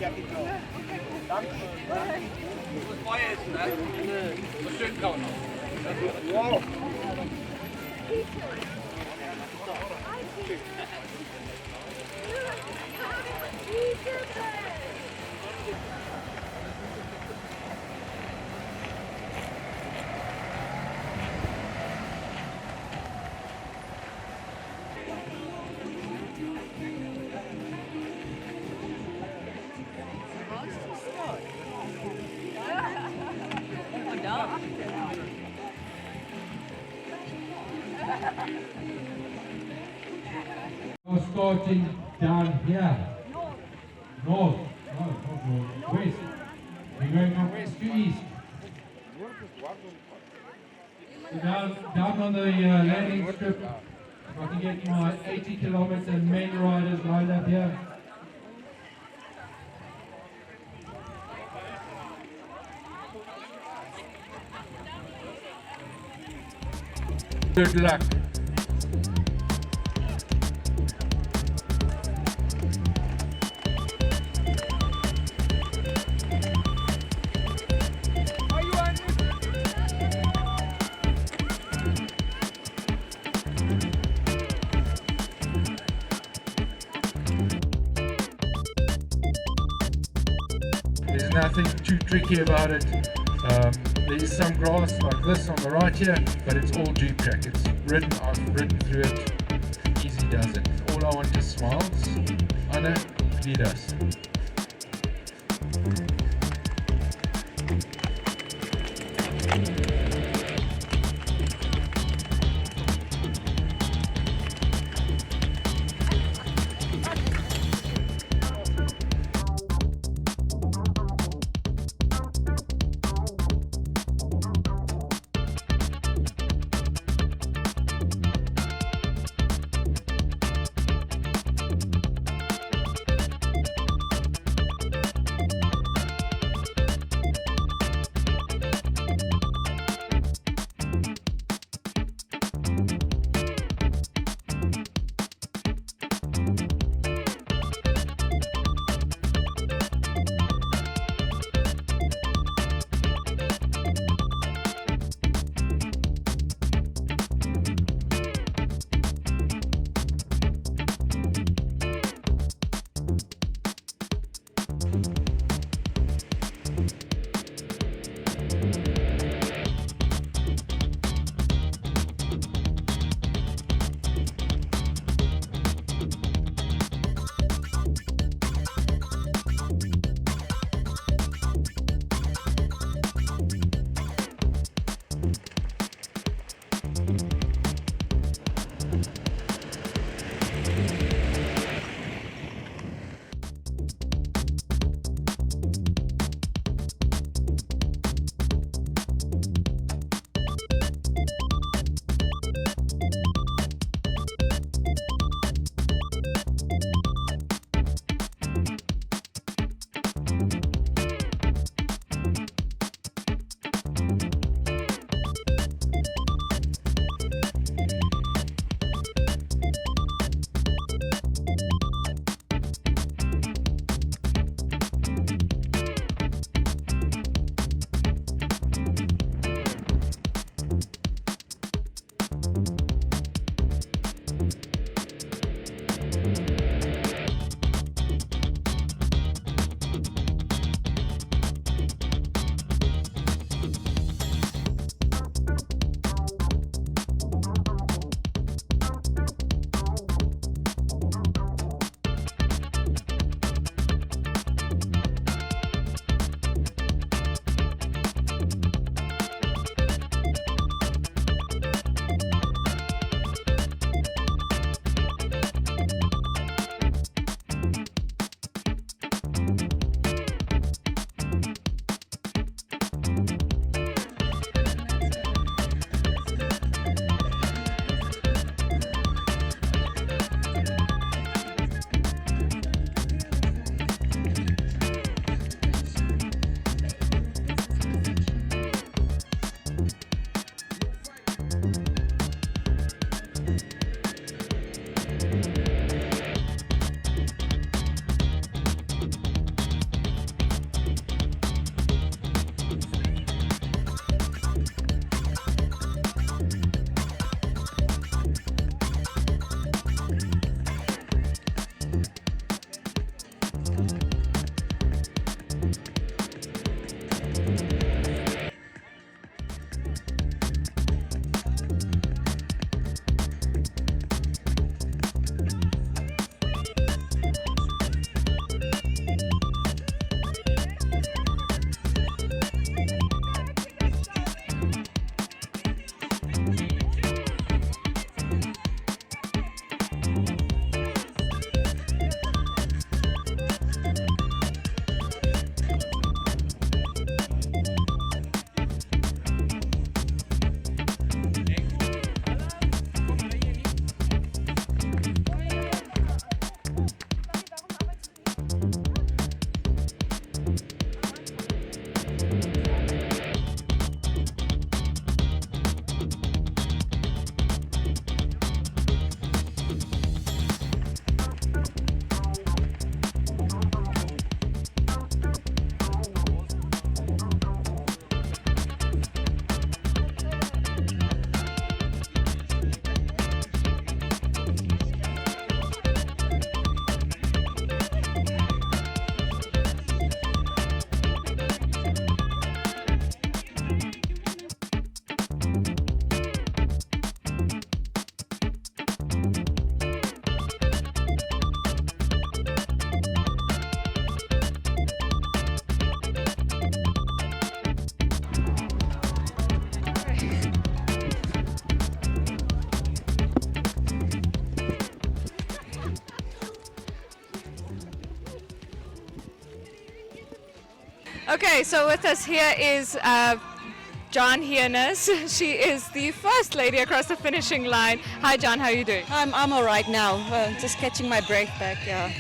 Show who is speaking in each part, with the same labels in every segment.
Speaker 1: Danke. Das Feuer ist, ne? So schön kauen noch. Wow.
Speaker 2: Starting down here, north, west. We're going from west to east. So down on the landing strip, if I can get my 80 kilometer main riders lined up here. Good luck. There's nothing too tricky about it. There's some grass like this on the right here, but it's all deep track. It's ridden, I've ridden through it. Easy does it. All I want is smiles. Anna, lead us.
Speaker 3: Okay, so with us here is John Hienes. She is the first lady across the finishing line. Hi, John. How are you doing?
Speaker 4: I'm all right now. Just catching my breath back. Yeah.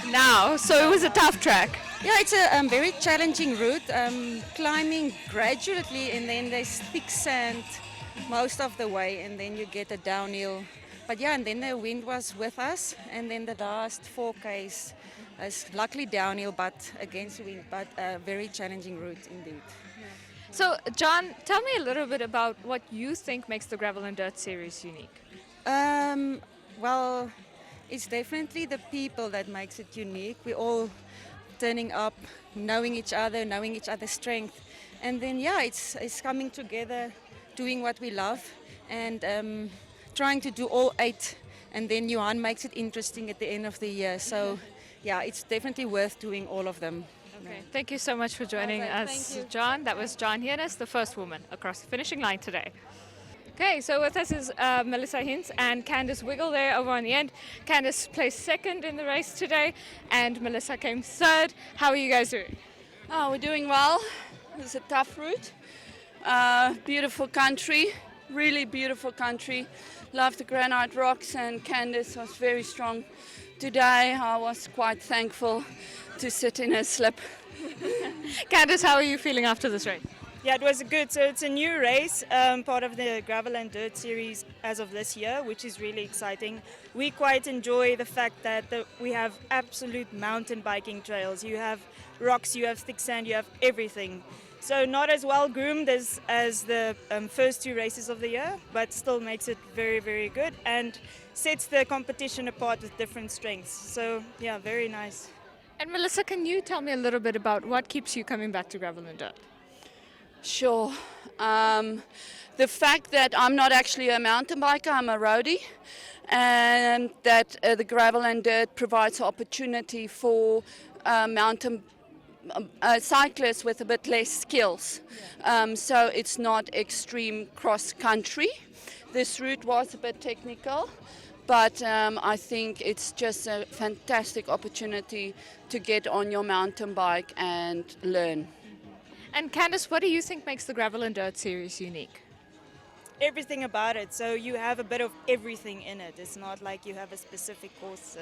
Speaker 3: Now, so it was a tough track.
Speaker 4: Yeah, it's a very challenging route. Climbing gradually, and then there's thick sand most of the way, and then you get a downhill. But yeah, and then the wind was with us, and then the last 4Ks is luckily downhill, but against wind. But a very challenging route indeed.
Speaker 3: So, John, tell me a little bit about what you think makes the Gravel and Dirt series unique.
Speaker 4: Well, it's definitely the people that makes it unique. We're all turning up, knowing each other's strength, and then it's coming together, doing what we love, and trying to do all 8, and then Johan makes it interesting at the end of the year. So, yeah, it's definitely worth doing all of them.
Speaker 3: Okay, thank you so much for joining us,
Speaker 4: thank you.
Speaker 3: John. That was John Hienes, the first woman across the finishing line today. Okay, so with us is Melissa Hintz and Candice Wiggle there over on the end. Candice placed second in the race today, and Melissa came third. How are you guys doing?
Speaker 5: Oh, we're doing well. It's a tough route. Beautiful country, really beautiful country. Love the granite rocks, and Candice was very strong today. I was quite thankful to sit in her slip.
Speaker 3: Candice, how are you feeling after this race?
Speaker 6: Yeah, it was good. So it's a new race, part of the Gravel and Dirt series as of this year, which is really exciting. We quite enjoy the fact that we have absolute mountain biking trails. You have rocks, you have thick sand, you have everything. So not as well groomed as the first 2 races of the year, but still makes it very, very good and sets the competition apart with different strengths. So yeah, very nice.
Speaker 3: And Melissa, can you tell me a little bit about what keeps you coming back to Gravel and Dirt?
Speaker 5: Sure. The fact that I'm not actually a mountain biker, I'm a roadie, and that the Gravel and Dirt provides opportunity for mountain cyclists with a bit less skills. So it's not extreme cross country. This route was a bit technical, but I think it's just a fantastic opportunity to get on your mountain bike and learn.
Speaker 3: And Candice, what do you think makes the Gravel and Dirt series unique?
Speaker 6: Everything about it. So you have a bit of everything in it. It's not like you have a specific course.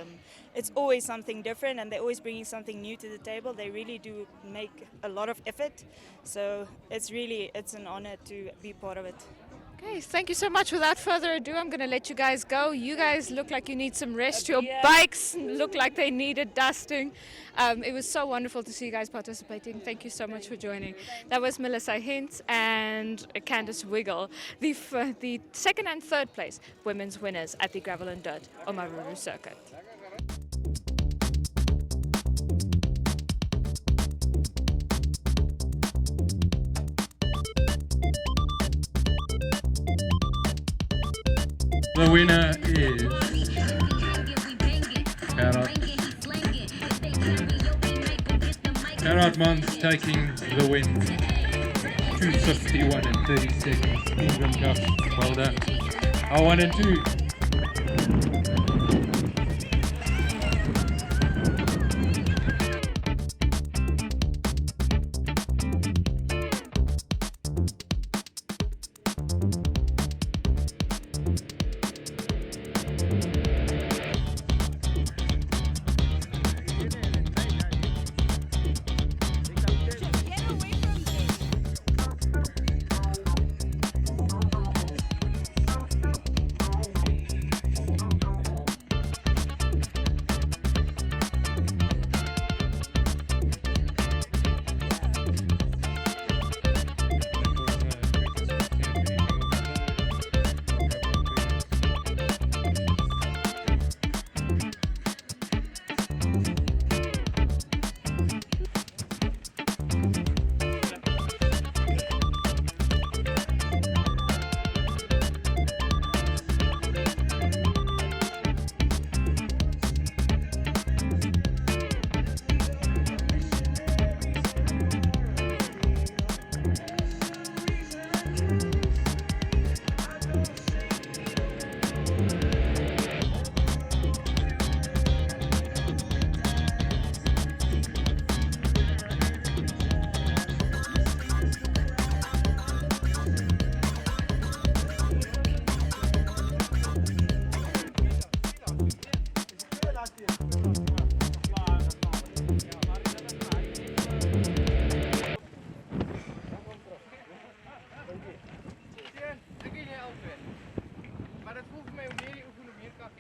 Speaker 6: It's always something different, and they're always bringing something new to the table. They really do make a lot of effort. So it's an honor to be part of it.
Speaker 3: Okay, thank you so much. Without further ado, I'm going to let you guys go. You guys look like you need some rest. Your bikes look like they needed dusting. It was so wonderful to see you guys participating. Thank you so much for joining. That was Melissa Hintz and Candice Wiggle, the second and third place women's winners at the Gravel and Dirt Omaruru circuit.
Speaker 2: The winner is Carrot Mons taking the win. 2:51 and 30 seconds. Ingram Cup, well done. 1 and 2.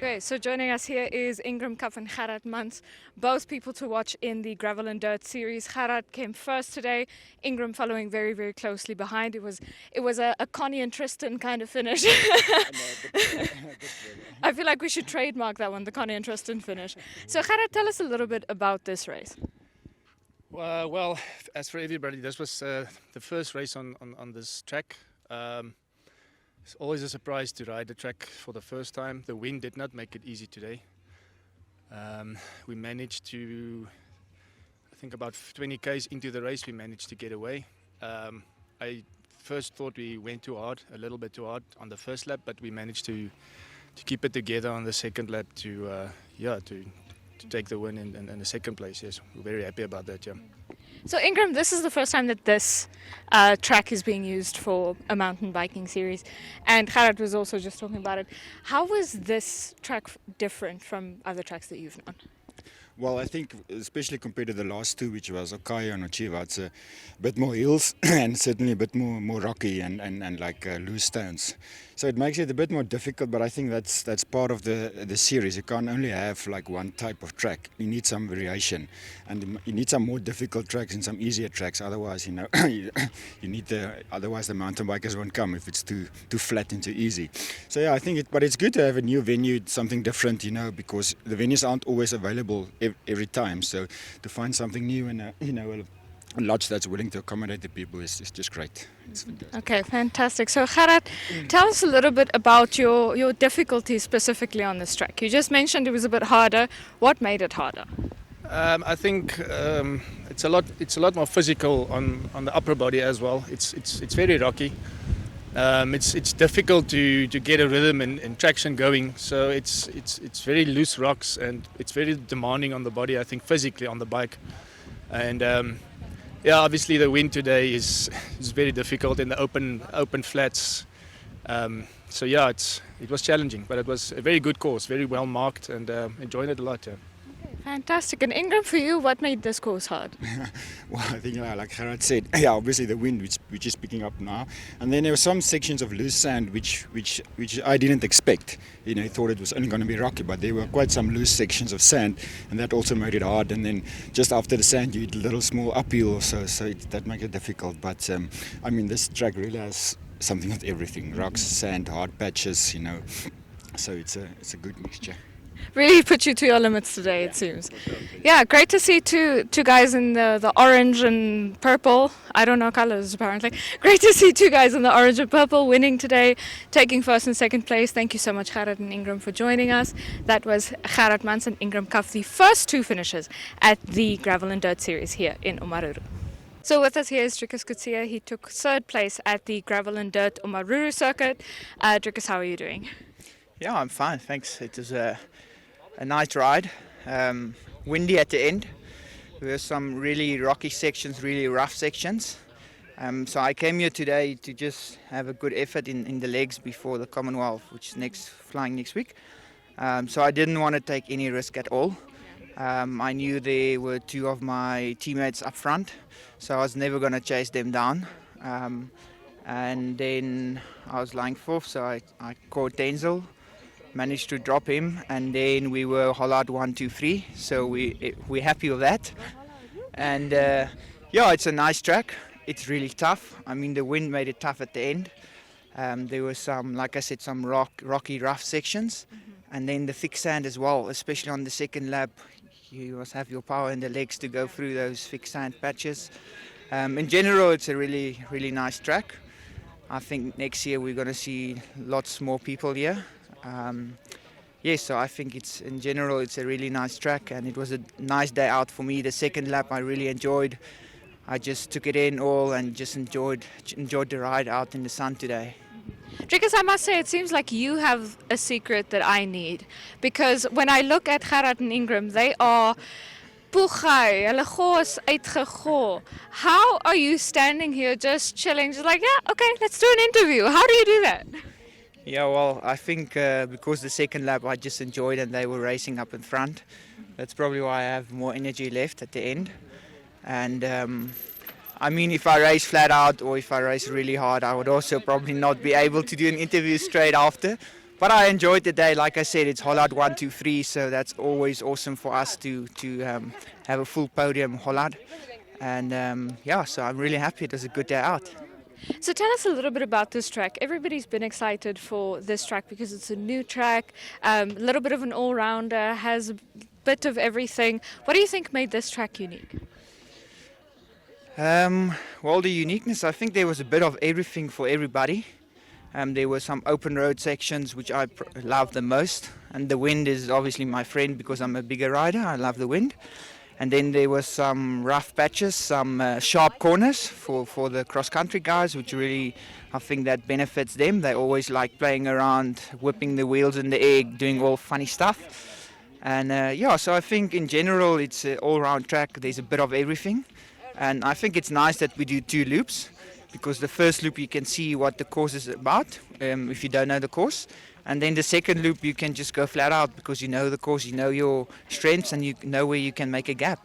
Speaker 3: Okay, so joining us here is Ingram Cup and Gerard Mans, both people to watch in the Gravel and Dirt series. Gerard came first today, Ingram following very, very closely behind. It was a Connie and Tristan kind of finish. I feel like we should trademark that one, the Connie and Tristan finish. So Gerard, tell us a little bit about this race.
Speaker 7: Well, as for everybody, this was the first race on this track. It's always a surprise to ride the track for the first time. The wind did not make it easy today. We managed to, I think about 20 k's into the race, we managed to get away. I first thought we went too hard, a little bit too hard on the first lap, but we managed to keep it together on the second lap to take the win in the second place. Yes, we're very happy about that. Yeah.
Speaker 3: So Ingram, this is the first time that this track is being used for a mountain biking series, and Gerard was also just talking about it. How was this track different from other tracks that you've known?
Speaker 8: Well, I think especially compared to the last two, which was Okaya and Ochiva, it's a bit more hills and certainly a bit more rocky and like loose stones. So it makes it a bit more difficult, but I think that's part of the series. You can't only have like one type of track. You need some variation, and you need some more difficult tracks and some easier tracks. Otherwise, you need otherwise the mountain bikers won't come if it's too flat and too easy. So yeah, I think but it's good to have a new venue, something different, because the venues aren't always available every time. So to find something new and a lodge that's willing to accommodate the people is just great. It's fantastic.
Speaker 3: Okay, fantastic. So Gerard, tell us a little bit about your difficulties specifically on this track. You just mentioned it was a bit harder. What made it harder?
Speaker 7: I think it's a lot more physical on the upper body as well. It's very rocky. It's difficult to get a rhythm and traction going. So it's very loose rocks, and it's very demanding on the body, I think, physically on the bike. And obviously the wind today is very difficult in the open flats. So yeah, it was challenging, but it was a very good course, very well marked, and enjoyed it a lot. Yeah.
Speaker 3: Fantastic. And Ingram, for you, what made this course hard?
Speaker 8: Well, I think like Gerard said, obviously the wind which is picking up now, and then there were some sections of loose sand which I didn't expect. I thought it was only going to be rocky, but there were quite some loose sections of sand, and that also made it hard. And then just after the sand, you hit a little small uphill, so that makes it difficult. But this track really has something of everything: rocks, sand, hard patches. So it's a good mixture.
Speaker 3: Really put you to your limits today, it seems. Yeah, great to see two guys in the orange and purple. I don't know colors, apparently. Great to see two guys in the orange and purple winning today, taking first and second place. Thank you so much, Gerard and Ingram, for joining us. That was Gerard Mans and Ingram Cuff, the first two finishers at the Gravel and Dirt series here in Omaruru. So with us here is Dricus Kutsia. He took third place at the Gravel and Dirt Omaruru circuit. Dricus, how are you doing?
Speaker 9: Yeah, I'm fine, thanks. It was a nice ride, windy at the end. There were some really rocky sections, really rough sections. So I came here today to just have a good effort in the legs before the Commonwealth, which is flying next week. So I didn't want to take any risk at all. I knew there were two of my teammates up front, so I was never going to chase them down. And then I was lying fourth, so I caught Denzel. Managed to drop him, and then we were Hollard 1, 2, 3. So we're happy with that. And it's a nice track. It's really tough. The wind made it tough at the end. There were some, like I said, some rocky, rough sections, and then the thick sand as well. Especially on the second lap, you must have your power in the legs to go through those thick sand patches. In general, it's a really, really nice track. I think next year we're going to see lots more people here. So I think in general it's a really nice track, and it was a nice day out for me. The second lap I really enjoyed. I just took it in all and just enjoyed the ride out in the sun today.
Speaker 3: Dricus, I must say it seems like you have a secret that I need, because when I look at Gerard and Ingram, they are Puchai, hulle goos uitgego. How are you standing here just chilling, just like, yeah, okay, let's do an interview? How do you do that?
Speaker 9: Yeah, well, I think because the second lap I just enjoyed and they were racing up in front. That's probably why I have more energy left at the end. And if I race flat out or if I race really hard, I would also probably not be able to do an interview straight after. but I enjoyed the day. Like I said, it's Hollard 1, 2, 3, so that's always awesome for us to have a full podium Hollard. And yeah, so I'm really happy. It was a good day out.
Speaker 3: So tell us a little bit about this track. Everybody's been excited for this track because it's a new track, a little bit of an all-rounder, has a bit of everything. What do you think made this track unique?
Speaker 9: Well, the uniqueness, I think there was a bit of everything for everybody. There were some open road sections which I love the most, and the wind is obviously my friend because I'm a bigger rider. I love the wind. And then there was some rough patches, some sharp corners for the cross-country guys, which really, I think that benefits them. They always like playing around, whipping the wheels in the air, doing all funny stuff. And yeah, so I think in general it's an all-round track. There's a bit of everything. And I think it's nice that we do 2 loops, because the first loop you can see what the course is about if you don't know the course. And then the second loop you can just go flat out because you know the course, you know your strengths, and you know where you can make a gap.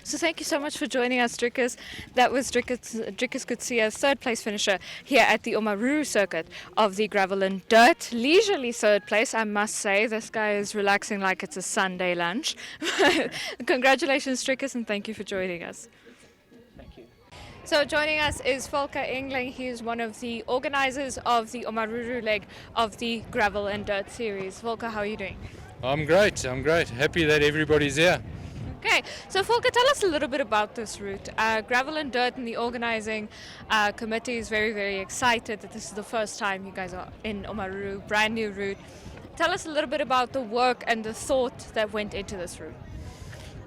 Speaker 3: So thank you so much for joining us, Drickus. That was Drickus Kutsia, third place finisher here at the Omaruru circuit of the gravel and dirt. Leisurely third place, I must say. This guy is relaxing like it's a Sunday lunch. Congratulations, Drickus, and thank you for joining us. So joining us is Volker Engling. He is one of the organizers of the Omaruru leg of the Gravel and Dirt series. Volker, how are you doing?
Speaker 2: I'm great. Happy that everybody's here.
Speaker 3: Okay, so Volker, tell us a little bit about this route. Gravel and Dirt and the organizing committee is very, very excited that this is the first time you guys are in Omaruru, brand new route. Tell us a little bit about the work and the thought that went into this route.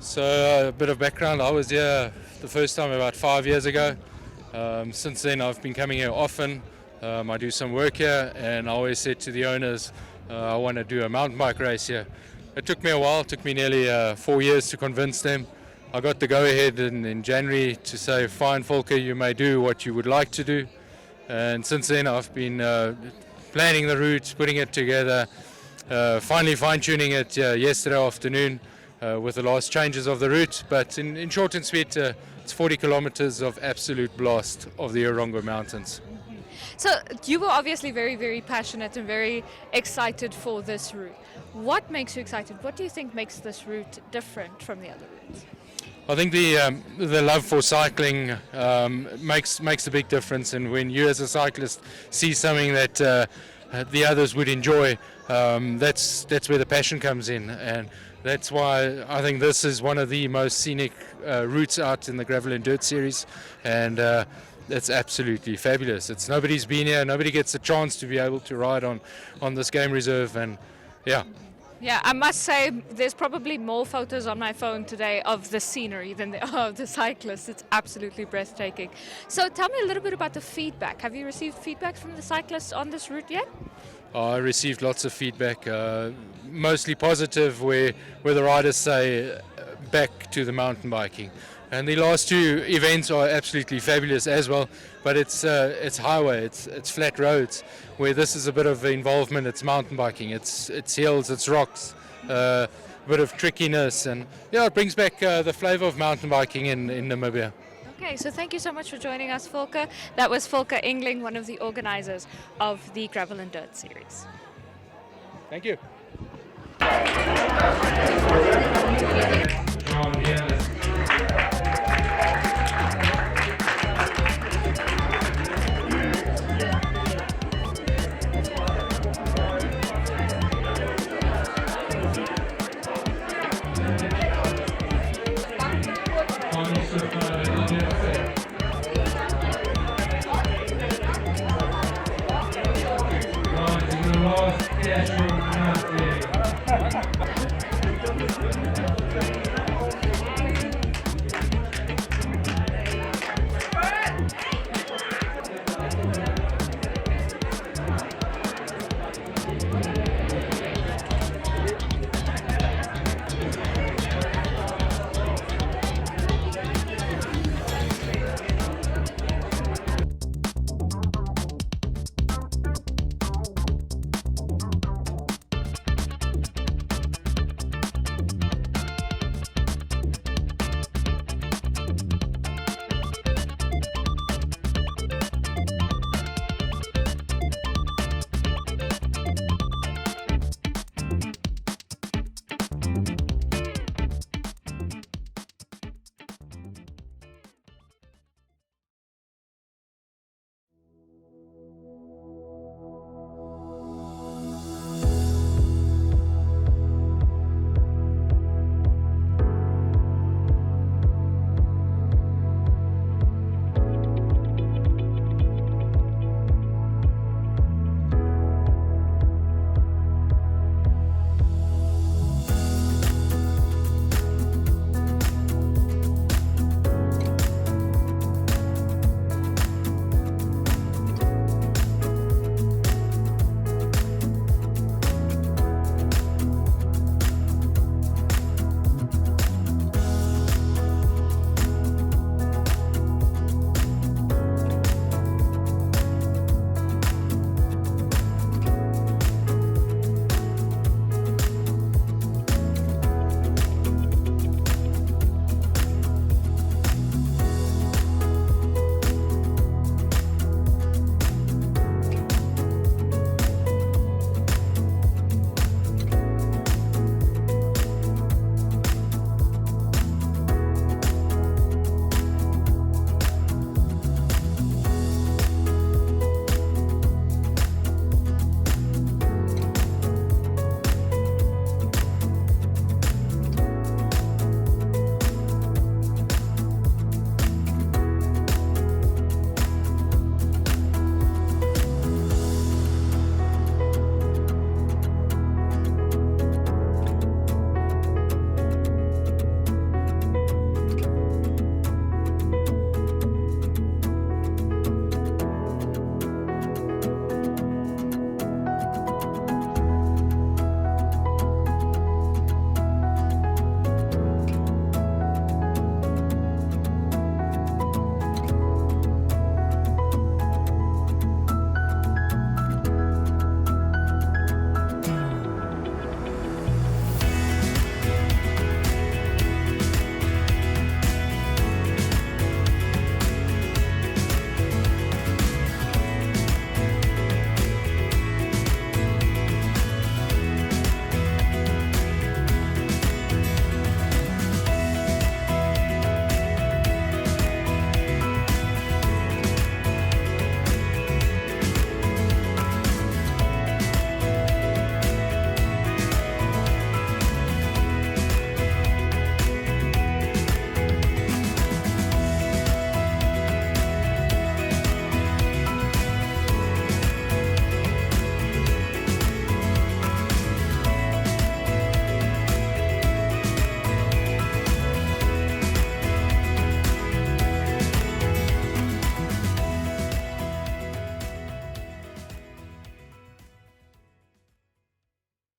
Speaker 2: So a bit of background, I was here the first time about 5 years ago. Since then I've been coming here often. I do some work here, and I always said to the owners I want to do a mountain bike race here. It took me a while, it took me nearly 4 years to convince them. I got the go-ahead in January to say, fine Volker, you may do what you would like to do. And since then I've been planning the route, putting it together, finally fine-tuning it yesterday afternoon with the last changes of the route. But in short and sweet, it's 40 kilometers of absolute blast of the Erongo Mountains.
Speaker 3: So you were obviously very, very passionate and very excited for this route. What makes you excited? What do you think makes this route different from the other routes?
Speaker 2: I think the love for cycling makes a big difference, and when you as a cyclist see something that the others would enjoy, that's where the passion comes in, and that's why I think this is one of the most scenic routes out in the Gravel and Dirt series, and it's absolutely fabulous. Nobody's been here, nobody gets a chance to be able to ride on this game reserve, and yeah.
Speaker 3: Yeah, I must say there's probably more photos on my phone today of the scenery than of the cyclists. It's absolutely breathtaking. So tell me a little bit about the feedback. Have you received feedback from the cyclists on this route yet?
Speaker 2: I received lots of feedback, mostly positive, where the riders say back to the mountain biking. And the last 2 events are absolutely fabulous as well, but it's highway, it's flat roads, where this is a bit of involvement. It's mountain biking, it's hills, it's rocks, a bit of trickiness, and yeah, it brings back the flavour of mountain biking in Namibia.
Speaker 3: Okay, so thank you so much for joining us, Volker. That was Volker Engling, one of the organizers of the Gravel and Dirt series.
Speaker 2: Thank you.